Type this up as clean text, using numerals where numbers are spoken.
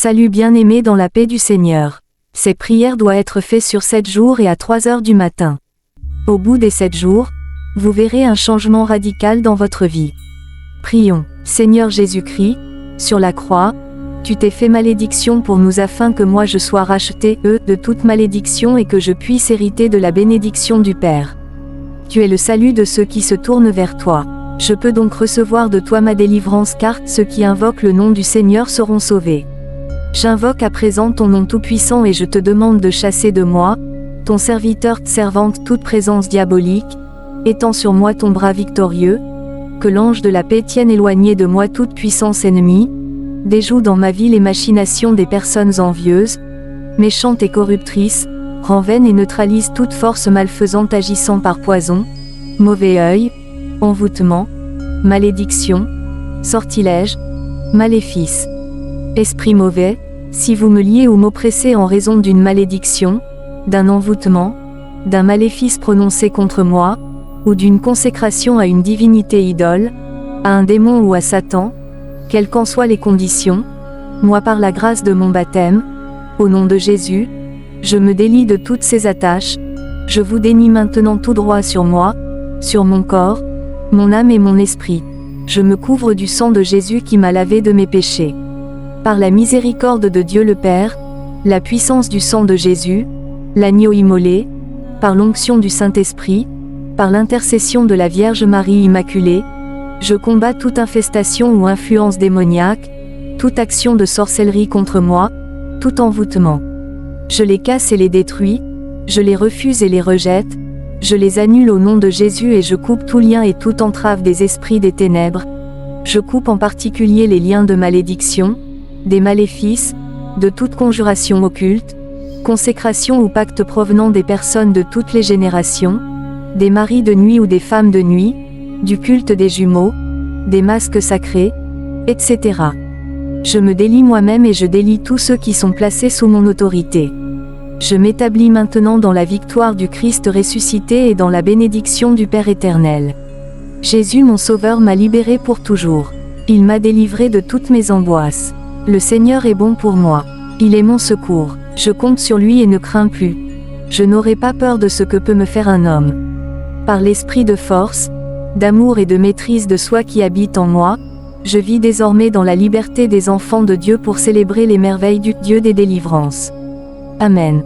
Salut bien-aimé dans la paix du Seigneur. Ces prières doivent être faites sur 7 jours et à 3 heures du matin. Au bout des 7 jours, vous verrez un changement radical dans votre vie. Prions. Seigneur Jésus-Christ, sur la croix, tu t'es fait malédiction pour nous afin que moi je sois racheté, de toute malédiction et que je puisse hériter de la bénédiction du Père. Tu es le salut de ceux qui se tournent vers toi. Je peux donc recevoir de toi ma délivrance car ceux qui invoquent le nom du Seigneur seront sauvés. J'invoque à présent ton nom tout-puissant et je te demande de chasser de moi, ton serviteur, servante, toute présence diabolique, étends sur moi ton bras victorieux, que l'ange de la paix tienne éloigné de moi toute puissance ennemie, déjoue dans ma vie les machinations des personnes envieuses, méchantes et corruptrices, rend vaine et neutralise toute force malfaisante agissant par poison, mauvais œil, envoûtement, malédiction, sortilège, maléfice. Esprit mauvais, si vous me liez ou m'oppressez en raison d'une malédiction, d'un envoûtement, d'un maléfice prononcé contre moi, ou d'une consécration à une divinité idole, à un démon ou à Satan, quelles qu'en soient les conditions, moi par la grâce de mon baptême, au nom de Jésus, je me délie de toutes ces attaches, je vous dénie maintenant tout droit sur moi, sur mon corps, mon âme et mon esprit. Je me couvre du sang de Jésus qui m'a lavé de mes péchés. Par la miséricorde de Dieu le Père, la puissance du sang de Jésus, l'agneau immolé, par l'onction du Saint-Esprit, par l'intercession de la Vierge Marie Immaculée, je combats toute infestation ou influence démoniaque, toute action de sorcellerie contre moi, tout envoûtement. Je les casse et les détruis, je les refuse et les rejette, je les annule au nom de Jésus et je coupe tout lien et toute entrave des esprits des ténèbres. Je coupe en particulier les liens de malédiction, des maléfices, de toute conjuration occulte, consécration ou pacte provenant des personnes de toutes les générations, des maris de nuit ou des femmes de nuit, du culte des jumeaux, des masques sacrés, etc. Je me délie moi-même et je délie tous ceux qui sont placés sous mon autorité. Je m'établis maintenant dans la victoire du Christ ressuscité et dans la bénédiction du Père éternel. Jésus mon Sauveur m'a libéré pour toujours. Il m'a délivré de toutes mes angoisses. Le Seigneur est bon pour moi. Il est mon secours. Je compte sur lui et ne crains plus. Je n'aurai pas peur de ce que peut me faire un homme. Par l'esprit de force, d'amour et de maîtrise de soi qui habite en moi, je vis désormais dans la liberté des enfants de Dieu pour célébrer les merveilles du Dieu des délivrances. Amen.